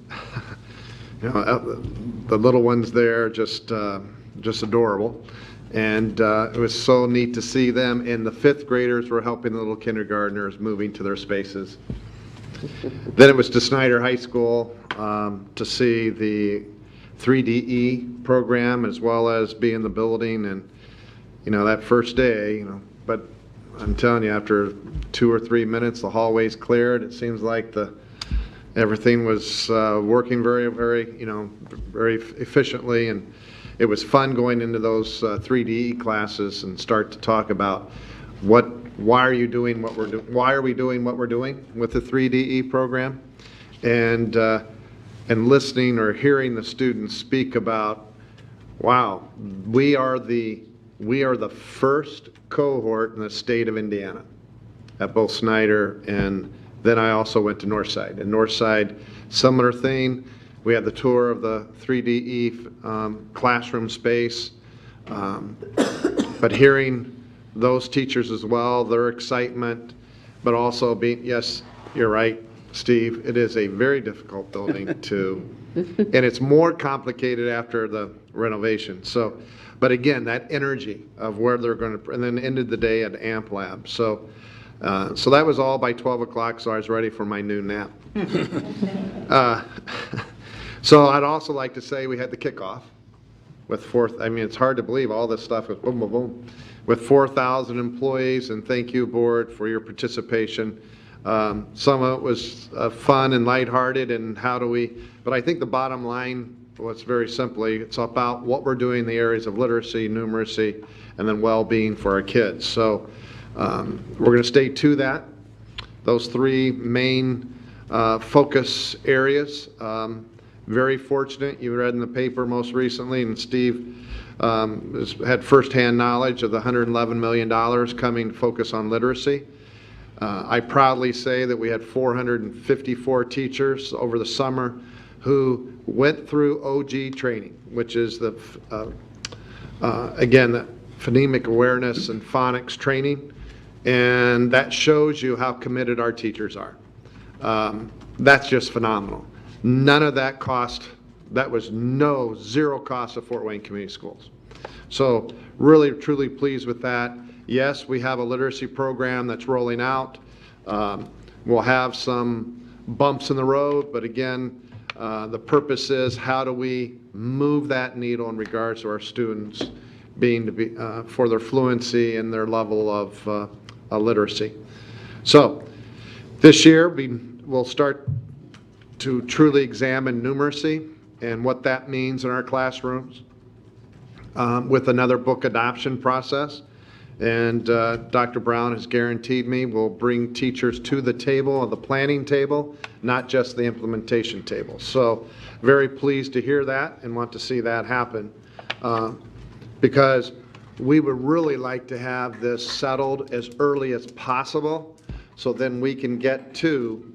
[SPEAKER 7] the little ones there, just adorable. And it was so neat to see them. And the fifth graders were helping the little kindergartners moving to their spaces. Then it was to Snyder High School to see the 3DE program, as well as be in the building. And that first day, but I'm telling you, after 2 or 3 minutes, the hallways cleared. It seems like everything was working very, very, very efficiently, and it was fun going into those 3DE classes and start to talk about why are we doing what we're doing with the 3DE program, and listening or hearing the students speak about, wow, we are the first cohort in the state of Indiana at both Snyder, and then I also went to Northside. And Northside, similar thing. We had the tour of the 3DE classroom space, but hearing those teachers as well, their excitement, but also being, yes, you're right, Steve, it is a very difficult building and it's more complicated after the renovation. So, but again, that energy of where they're going to, and then ended the day at AmpLab. So that was all by 12 o'clock, so I was ready for my noon nap. So I'd also like to say we had the kickoff with it's hard to believe all this stuff was boom, boom, boom, with 4,000 employees, and thank you, board, for your participation. Some of it was fun and lighthearted, and but I think the bottom line was very simply, it's about what we're doing in the areas of literacy, numeracy, and then well-being for our kids. So we're going to stay to that, those 3 main focus areas. Very fortunate, you read in the paper most recently, and Steve had firsthand knowledge of the $111 million coming to focus on literacy. I proudly say that we had 454 teachers over the summer who went through OG training, which is again, the phonemic awareness and phonics training, and that shows you how committed our teachers are. That's just phenomenal. None of that cost, that was zero cost of Fort Wayne Community Schools. So really, truly pleased with that. Yes, we have a literacy program that's rolling out. We'll have some bumps in the road, but again, the purpose is how do we move that needle in regards to our students being for their fluency and their level of literacy. So this year we'll start to truly examine numeracy and what that means in our classrooms with another book adoption process. And Dr. Brown has guaranteed me we'll bring teachers to the table, the planning table, not just the implementation table. So very pleased to hear that and want to see that happen, because we would really like to have this settled as early as possible, so then we can get to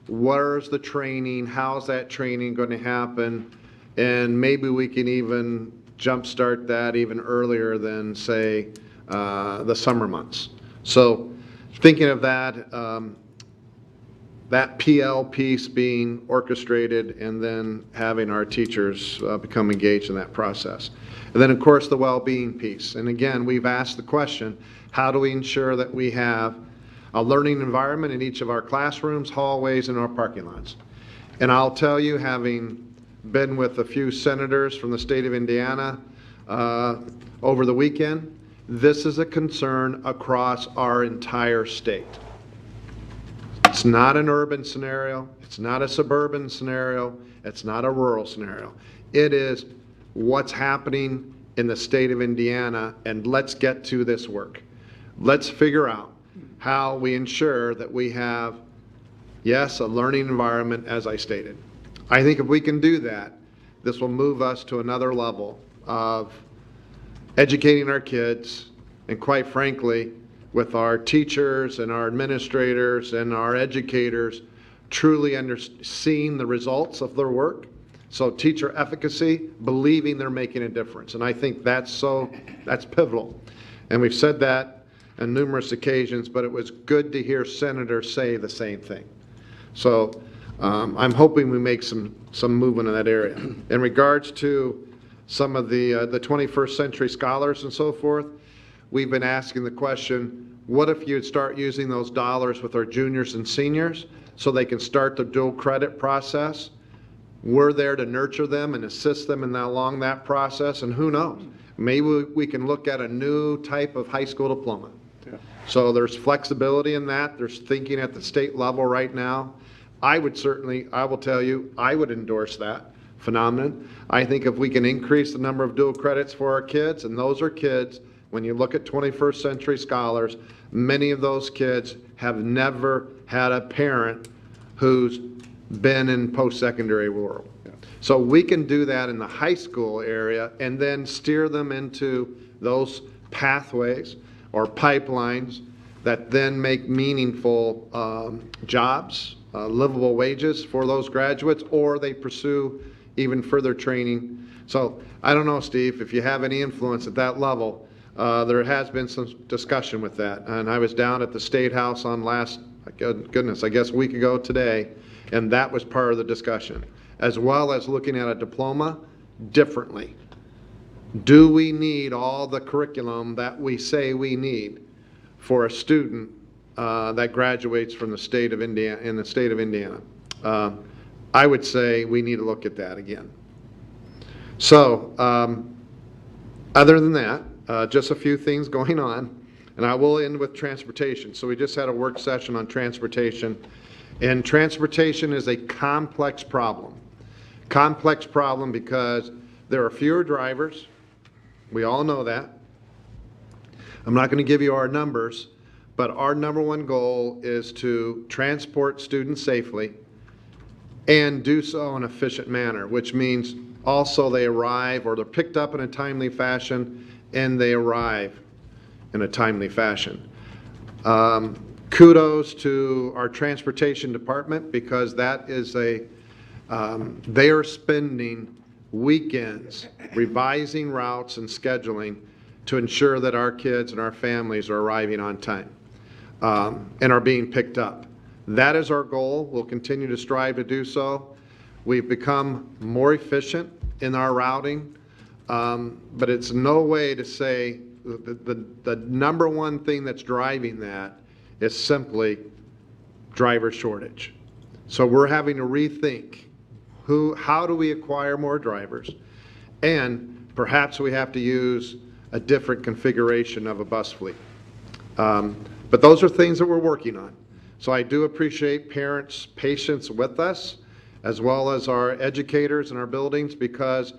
[SPEAKER 7] where's the training, how's that training going to happen, and maybe we can even jumpstart that even earlier than, say, the summer months. So thinking of that, that PL piece being orchestrated and then having our teachers become engaged in that process. And then, of course, the well-being piece. And again, we've asked the question, how do we ensure that we have a learning environment in each of our classrooms, hallways, and our parking lots? And I'll tell you, having been with a few senators from the state of Indiana over the weekend, this is a concern across our entire state. It's not an urban scenario, it's not a suburban scenario, it's not a rural scenario. It is what's happening in the state of Indiana, and let's get to this work. Let's figure out how we ensure that we have, yes, a learning environment, as I stated. I think if we can do that, this will move us to another level of educating our kids, and quite frankly, with our teachers and our administrators and our educators truly seeing the results of their work. So teacher efficacy, believing they're making a difference. And I think that's pivotal. And we've said that on numerous occasions, but it was good to hear senators say the same thing. So I'm hoping we make some movement in that area. In regards to some of the 21st century scholars and so forth, we've been asking the question, what if you'd start using those dollars with our juniors and seniors so they can start the dual credit process? We're there to nurture them and assist them along that process, and who knows? Maybe we can look at a new type of high school diploma. Yeah. So there's flexibility in that. There's thinking at the state level right now. I will tell you, I would endorse that phenomenon. I think if we can increase the number of dual credits for our kids, and those are kids, when you look at 21st century scholars, many of those kids have never had a parent who's been in post-secondary world. Yeah. So we can do that in the high school area and then steer them into those pathways or pipelines that then make meaningful jobs, livable wages for those graduates, or they pursue even further training. So I don't know, Steve, if you have any influence at that level. There has been some discussion with that, and I was down at the State House on I guess a week ago today, and that was part of the discussion, as well as looking at a diploma differently. Do we need all the curriculum that we say we need for a student that graduates from the state of Indiana, in the state of Indiana? I would say we need to look at that again. So, other than that, just a few things going on, and I will end with transportation. So we just had a work session on transportation, and transportation is a complex problem. Complex problem because there are fewer drivers. We all know that. I'm not going to give you our numbers, but our number one goal is to transport students safely and do so in an efficient manner, which means also they arrive, or they're picked up in a timely fashion, and they arrive in a timely fashion. Kudos to our transportation department, because that is they are spending weekends revising routes and scheduling to ensure that our kids and our families are arriving on time and are being picked up. That is our goal. We'll continue to strive to do so. We've become more efficient in our routing, but it's no way to say the number one thing that's driving that is simply driver shortage. So we're having to rethink how do we acquire more drivers, and perhaps we have to use a different configuration of a bus fleet. But those are things that we're working on. So I do appreciate parents' patience with us, as well as our educators in our buildings, because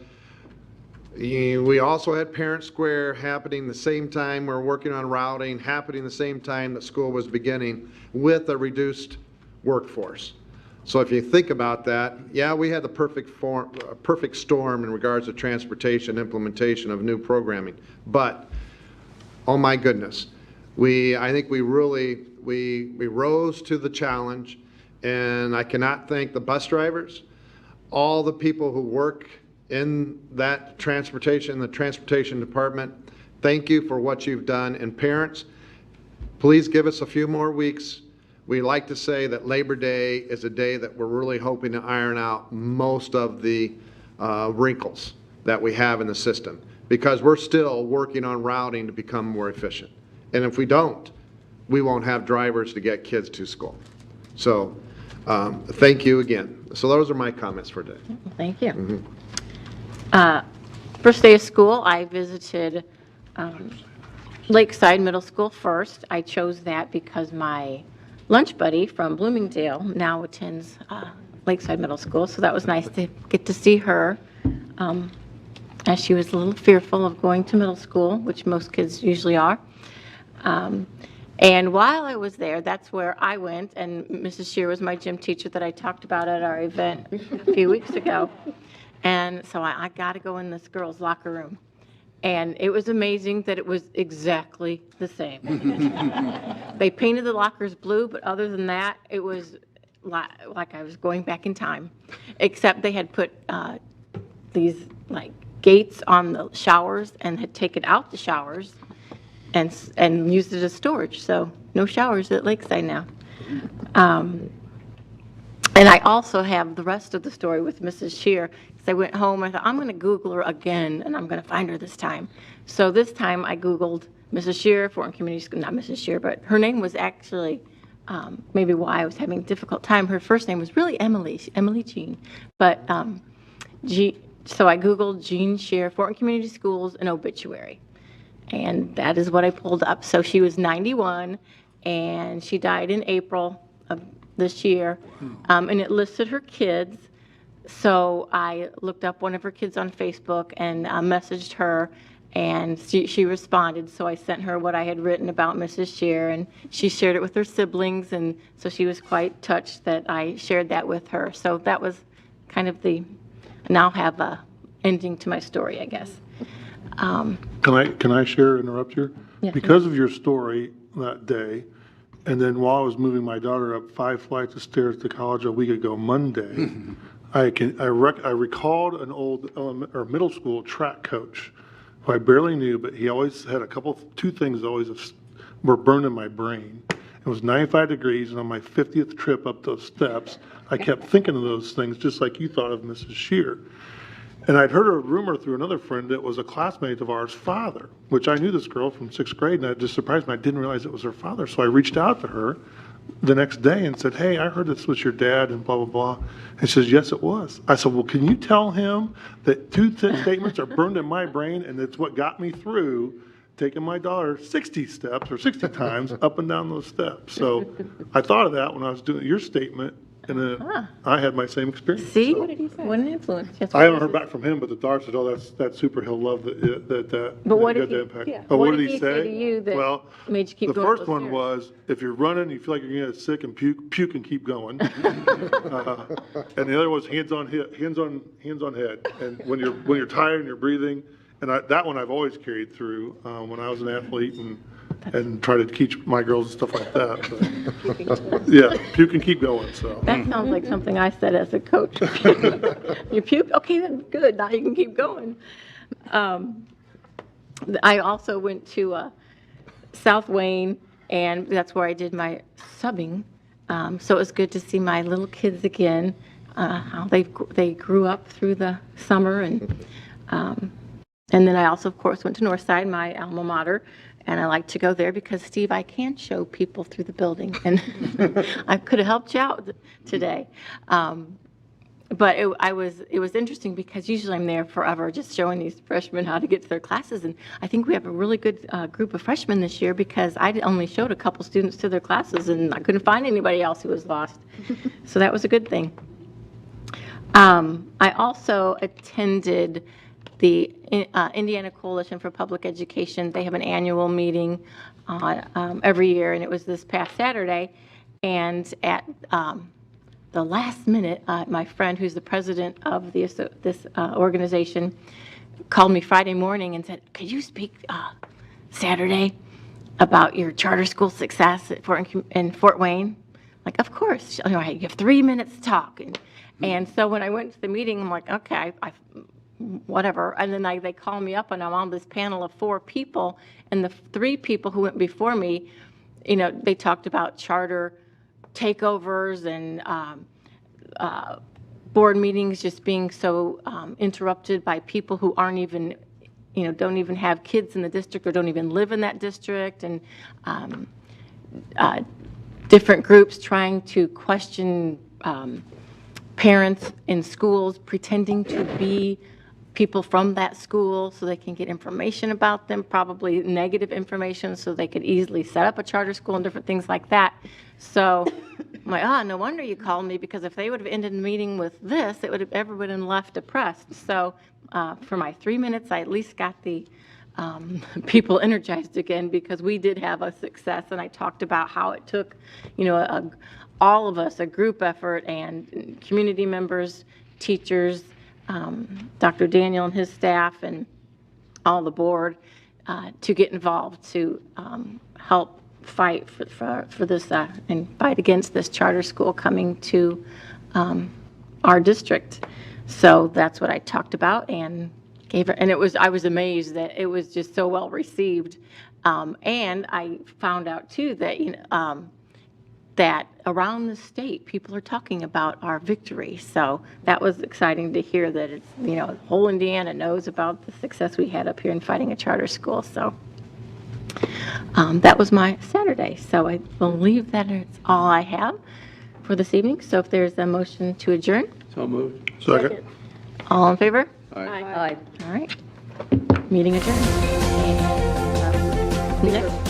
[SPEAKER 7] We also had Parent Square happening the same time we're working on routing, happening the same time that school was beginning with a reduced workforce. So if you think about that, yeah, we had the perfect storm in regards to transportation implementation of new programming. But, oh my goodness, I think we really rose to the challenge, and I cannot thank the bus drivers, all the people who work in that transportation, the transportation department. Thank you for what you've done. And parents, please give us a few more weeks. We like to say that Labor Day is a day that we're really hoping to iron out most of the wrinkles that we have in the system, because we're still working on routing to become more efficient. And if we don't, we won't have drivers to get kids to school. So thank you again. So those are my comments for today.
[SPEAKER 1] Thank you. First day of school, I visited Lakeside Middle School first. I chose that because my lunch buddy from Bloomingdale now attends Lakeside Middle School, so that was nice to get to see her, as she was a little fearful of going to middle school, which most kids usually are. And while I was there, that's where I went, and Mrs. Shear was my gym teacher that I talked about at our event a few weeks ago. And so I got to go in this girl's locker room. And it was amazing that it was exactly the same. They painted the lockers blue, but other than that, it was like I was going back in time. Except they had put these like gates on the showers and had taken out the showers and used it as storage. So no showers at Lakeside now. And I also have the rest of the story with Mrs. Shear. I went home, I thought, I'm going to Google her again, and I'm going to find her this time. So this time I Googled Mrs. Shear, Fortin Community School, not Mrs. Shear, but her name was actually, maybe why I was having a difficult time. Her first name was really Emily Jean. But, so I Googled Jean Shear, Fortin Community Schools, and obituary. And that is what I pulled up. So she was 91, and she died in April of this year. And it listed her kids. So I looked up one of her kids on Facebook and messaged her, and she responded. So I sent her what I had written about Mrs. Shear, and she shared it with her siblings, and so she was quite touched that I shared that with her. So that was kind of now have a ending to my story, I guess.
[SPEAKER 6] Can I interrupt you?
[SPEAKER 1] Yeah.
[SPEAKER 6] Because of your story that day, and then while I was moving my daughter up 5 flights of stairs to college a week ago Monday, I recalled an old middle school track coach who I barely knew, but he always had two things always were burned in my brain. It was 95 degrees, and on my 50th trip up those steps, I kept thinking of those things, just like you thought of Mrs. Shear. And I'd heard a rumor through another friend that was a classmate of ours' father, which I knew this girl from 6th grade, and it just surprised me. I didn't realize it was her father. So I reached out to her the next day and said, hey, I heard this was your dad and blah, blah, blah. And she says, yes, it was. I said, well, can you tell him that two statements are burned in my brain, and it's what got me through taking my daughter 60 steps or 60 times up and down those steps. So I thought of that when I was doing your statement, and I had my same experience.
[SPEAKER 1] See?
[SPEAKER 6] So.
[SPEAKER 1] What did he say? What an influence. Yes,
[SPEAKER 6] I haven't heard back from him, but the daughter said, oh, that's super. He'll love that.
[SPEAKER 1] But what
[SPEAKER 6] got
[SPEAKER 1] did he,
[SPEAKER 6] the impact.
[SPEAKER 1] yeah.
[SPEAKER 6] Oh,
[SPEAKER 1] what
[SPEAKER 6] did he say
[SPEAKER 1] to you that
[SPEAKER 6] well,
[SPEAKER 1] made you keep
[SPEAKER 6] the
[SPEAKER 1] going?
[SPEAKER 6] first one was, if you're running, you feel like you're going to get sick and puke and keep going. And the other was hands on head. And when you're tired and you're breathing, and that one I've always carried through when I was an athlete and try to teach my girls and stuff like that. But, yeah, puke and keep going. So
[SPEAKER 1] that sounds like something I said as a coach. You puke? Okay, then good. Now you can keep going. I also went to South Wayne, and that's where I did my subbing. So it was good to see my little kids again, how they grew up through the summer. And then I also, of course, went to Northside, my alma mater. And I like to go there because, Steve, I can show people through the building. And I could have helped you out today. But it was interesting because usually I'm there forever just showing these freshmen how to get to their classes. And I think we have a really good group of freshmen this year because I only showed a couple students to their classes and I couldn't find anybody else who was lost. So that was a good thing. I also attended the Indiana Coalition for Public Education, they have an annual meeting every year, and it was this past Saturday. And at the last minute, my friend, who's the president of this organization, called me Friday morning and said, could you speak Saturday about your charter school success in Fort Wayne? Like, of course. You have 3 minutes to talk. And so when I went to the meeting, I'm like, okay, whatever. And then they call me up, and I'm on this panel of 4 people, and the 3 people who went before me, they talked about charter takeovers and board meetings just being so interrupted by people who aren't even, don't even have kids in the district or don't even live in that district, and different groups trying to question parents in schools pretending to be people from that school so they can get information about them, probably negative information, so they could easily set up a charter school and different things like that. So I'm like, no wonder you called me, because if they would have ended the meeting with this, everyone would have left depressed. So for my 3 minutes, I at least got the people energized again, because we did have a success, and I talked about how it took, all of us, a group effort, and community members, teachers, Dr. Daniel and his staff, and all the board to get involved to help fight for this and fight against this charter school coming to our district. So that's what I talked about and gave it, and I was amazed that it was just so well received. And I found out too that that around the state people are talking about our victory. So that was exciting to hear that it's whole Indiana knows about the success we had up here in fighting a charter school. So that was my Saturday. So I believe that it's all I have for this evening. So if there's a motion to adjourn.
[SPEAKER 2] So moved.
[SPEAKER 6] Second.
[SPEAKER 1] All in favor?
[SPEAKER 2] Aye.
[SPEAKER 3] Aye.
[SPEAKER 1] All right. Meeting adjourned. And, next.